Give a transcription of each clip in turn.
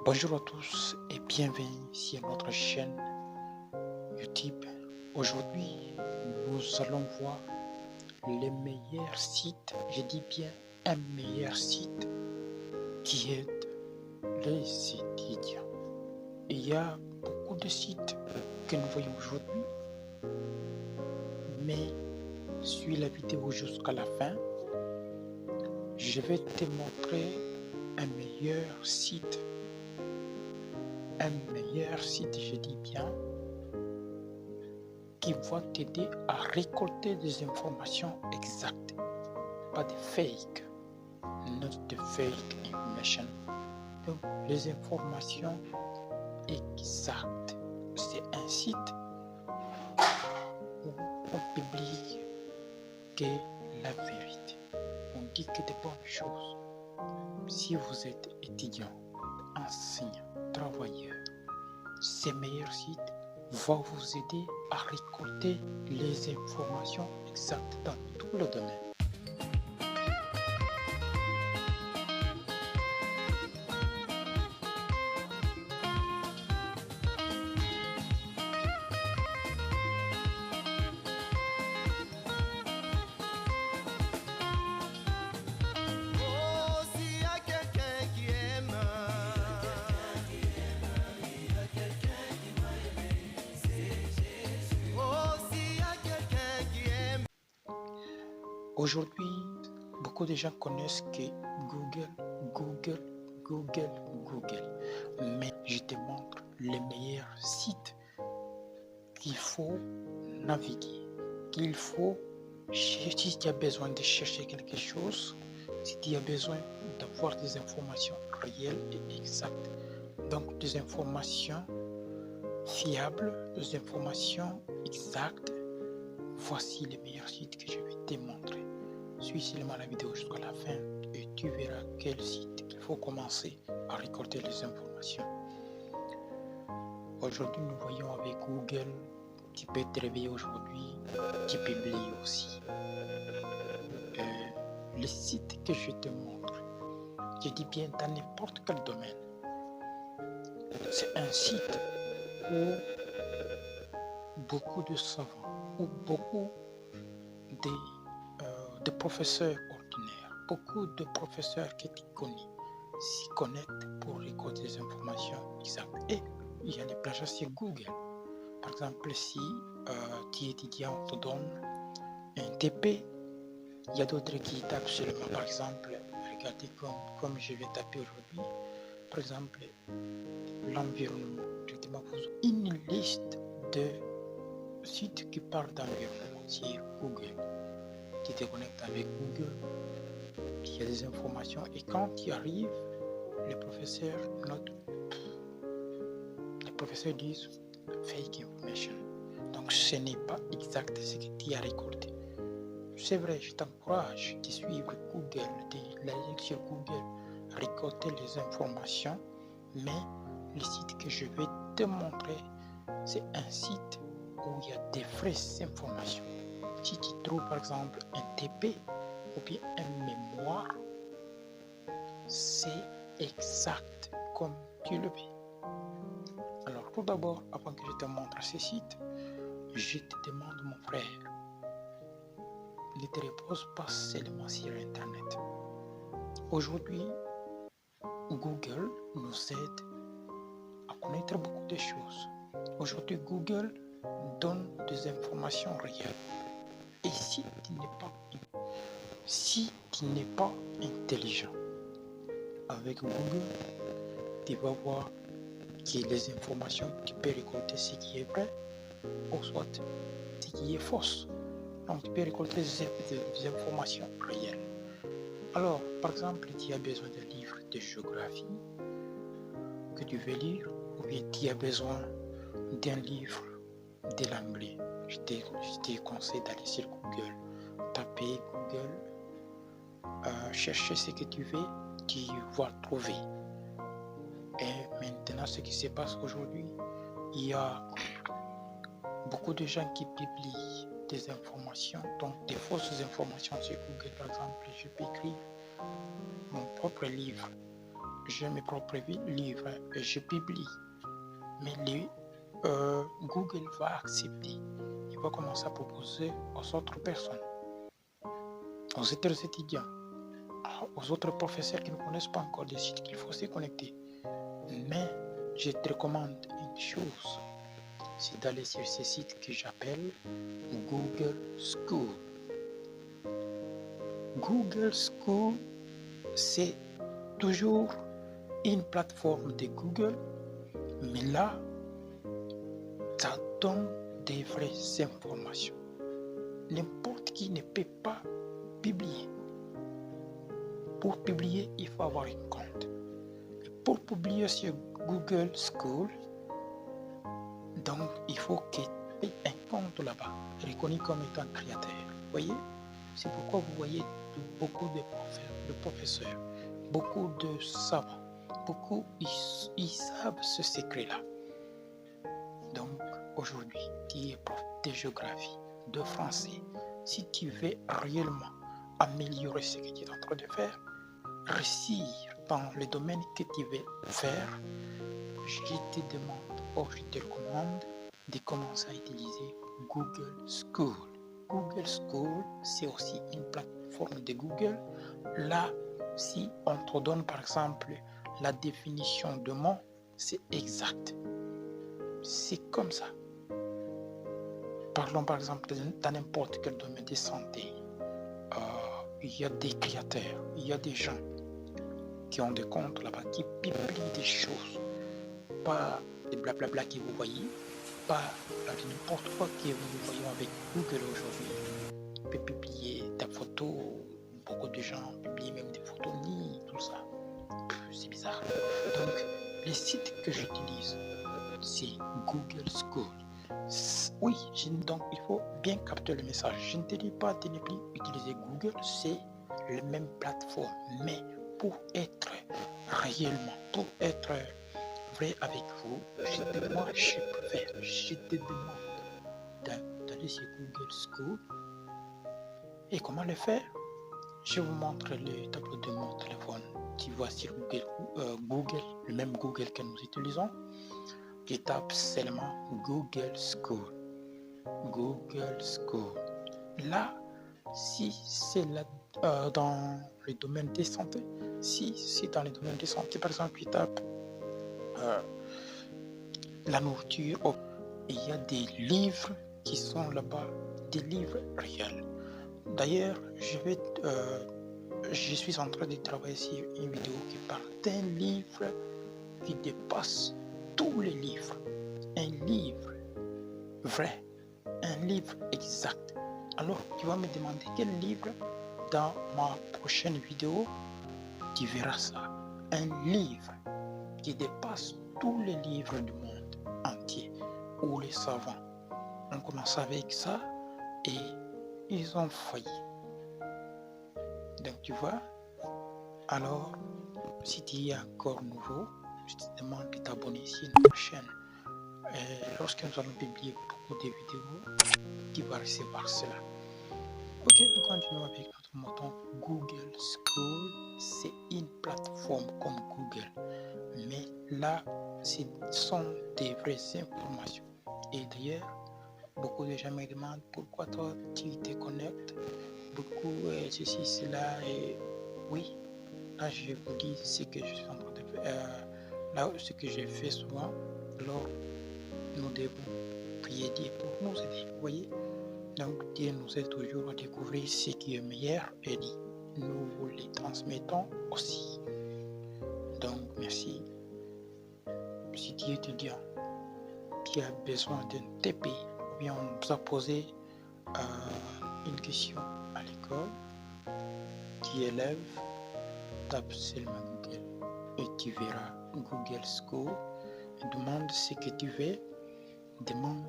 Bonjour à tous et bienvenue sur notre chaîne YouTube. Aujourd'hui, nous allons voir les meilleurs sites, je dis bien un meilleur site qui aide les étudiants. Il y a beaucoup de sites que nous voyons aujourd'hui, mais suis la vidéo jusqu'à la fin. Je vais te montrer un meilleur site, je dis bien, qui va t'aider à récolter des informations exactes, pas de fake, not de fake information. Donc, les informations exactes. C'est un site où on publie que la vérité. On dit que de bonnes choses. Si vous êtes étudiant, enseignant, travailleur, ces meilleurs sites vont vous aider à récolter les informations exactes dans tout le domaine. Aujourd'hui, beaucoup de gens connaissent que Google. Mais je te montre les meilleurs sites qu'il faut naviguer, qu'il faut chercher si tu as besoin de chercher quelque chose, si tu as besoin d'avoir des informations réelles et exactes. Donc des informations fiables, des informations exactes. Voici les meilleurs sites que je vais te montrer. Suis seulement la vidéo jusqu'à la fin et tu verras quel site il faut commencer à récolter les informations. Aujourd'hui, nous voyons avec Google, tu peux te réveiller aujourd'hui, tu publies aussi. Les sites que je te montre, je dis bien dans n'importe quel domaine. C'est un site où beaucoup de savants, où beaucoup de professeurs ordinaires, beaucoup de professeurs que tu connais s'y connectent pour récolter des informations exactes. Et il y a des plagiats sur Google. Par exemple, si tu es étudiant, on te donne un TP, il y a d'autres qui tapent seulement. Par exemple, regardez comme je vais taper aujourd'hui, par exemple, l'environnement. Je vous une liste de sites qui parlent d'environnement sur Google. Tu te connectes avec Google, il y a des informations et quand tu arrives, les professeurs disent fake information. Donc ce n'est pas exact ce que tu as récolté. C'est vrai, je t'encourage de suivre Google, d'aller sur Google, récolter les informations, mais le site que je vais te montrer, c'est un site où il y a des vraies informations. Si tu trouves par exemple un TP ou bien un mémoire, c'est exact comme tu le veux. Alors tout d'abord, avant que je te montre ce site, je te demande mon frère, ne te repose pas seulement sur Internet. Aujourd'hui, Google nous aide à connaître beaucoup de choses. Aujourd'hui, Google donne des informations réelles. Et si tu n'es pas intelligent, avec Google, tu vas voir que les informations, tu peux récolter ce qui est vrai ou soit ce qui est fausse. Donc, tu peux récolter des informations réelles. Alors, par exemple, tu as besoin d'un livre de géographie que tu veux lire, ou bien tu as besoin d'un livre de l'anglais. Je te conseille d'aller sur Google, taper Google, chercher ce que tu veux, tu vas trouver. Et maintenant, ce qui se passe aujourd'hui, il y a beaucoup de gens qui publient des informations, donc des fausses informations sur Google. Par exemple, je peux écrire mon propre livre j'ai mes propres livres et je publie. Mais Google va accepter. Il va commencer à proposer aux autres personnes, aux autres étudiants, aux autres professeurs qui ne connaissent pas encore des sites qu'il faut se connecter. Mais je te recommande une chose, c'est d'aller sur ce site que j'appelle Google School. Google School, c'est toujours une plateforme de Google, mais là, ça donne des vraies informations. N'importe qui ne peut pas publier. Pour publier, il faut avoir un compte. Et pour publier sur Google School, donc il faut que tu aies un compte là-bas, reconnu comme étant créateur. Vous voyez? C'est pourquoi vous voyez beaucoup de professeurs, beaucoup de savants, beaucoup, ils savent ce secret-là. Donc, aujourd'hui, tu es prof de géographie, de français. Si tu veux réellement améliorer ce que tu es en train de faire, réussir dans le domaine que tu veux faire, je te demande, je te recommande de commencer à utiliser Google School. Google School, c'est aussi une plateforme de Google. Là, si on te donne par exemple la définition de mot, c'est exact. C'est comme ça. Parlons par exemple dans n'importe quel domaine de santé. Il y a des créateurs, il y a des gens qui ont des comptes là-bas, qui publient des choses. Pas des blablabla que vous voyez, pas n'importe quoi que vous voyez avec Google aujourd'hui. Tu peux publier ta photo, beaucoup de gens publient même des photos ni tout ça. C'est bizarre. Donc, les sites que j'utilise, c'est Google School. Oui, donc il faut bien capter le message. Je ne te dis pas de ne plus utiliser Google, c'est la même plateforme. Mais pour être réellement, pour être vrai avec vous, moi je te demande d'aller sur Google School. Et comment le faire? Je vous montre le tableau de mon téléphone. Tu vois sur Google, le même Google que nous utilisons. Tu tapes seulement Google School. Google School. Là, si c'est dans le domaine de santé, si c'est dans le domaine de santé, par exemple, tu tapes la nourriture, il y a des livres qui sont là-bas, des livres réels. D'ailleurs, je suis en train de travailler sur une vidéo qui parle d'un livre qui dépasse tous les livres. Un livre vrai, un livre exact. Alors, tu vas me demander quel livre? Dans ma prochaine vidéo, tu verras ça. Un livre qui dépasse tous les livres du monde entier, où les savants ont commencé avec ça et ils ont failli. Donc, tu vois, alors, si tu es encore nouveau, je te demande de t'abonner sur notre chaîne. Lorsque nous allons publier beaucoup de vidéos, tu vas recevoir cela. Ok, nous continuons avec notre motto. Google School, c'est une plateforme comme Google. Mais là, ce sont des vraies informations. Et d'ailleurs, beaucoup de gens me demandent pourquoi toi tu te connectes. Beaucoup, ceci, cela, et oui, là je vous dis ce que je suis en train de faire. Là, ce que je fais souvent, alors nous devons prier Dieu pour nous aider. Vous voyez? Donc Dieu nous aide toujours à découvrir ce qui est meilleur et nous vous les transmettons aussi. Donc merci. Si tu es étudiant, tu as besoin d'un TP, ou bien on nous a posé une question à l'école, tu élèves, tape seulement Google et tu verras Google School, demande ce que tu veux, demande,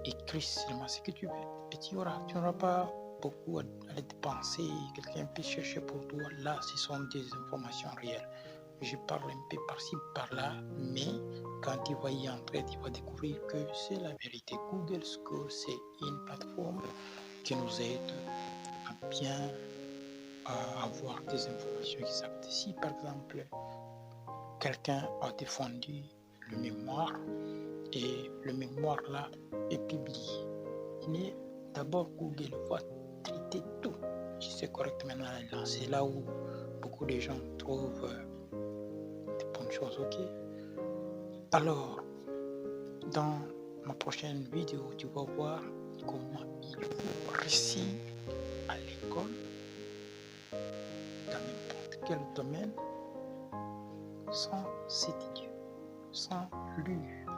écris seulement ce que tu veux et tu n'auras pas beaucoup à les dépenser, quelqu'un peut chercher pour toi. Là, ce sont des informations réelles. Je parle un peu par-ci, par-là, mais quand tu vas y entrer, tu vas découvrir que c'est la vérité. Google School, c'est une plateforme qui nous aide à bien avoir des informations exactes. Si par exemple quelqu'un a défendu le mémoire et le mémoire là est publié, mais d'abord Google va traiter tout si c'est correctement là. C'est là où beaucoup de gens trouvent des bonnes choses, ok? Alors, dans ma prochaine vidéo, tu vas voir comment il faut réussir à l'école dans n'importe quel domaine sans étudier, sans lire,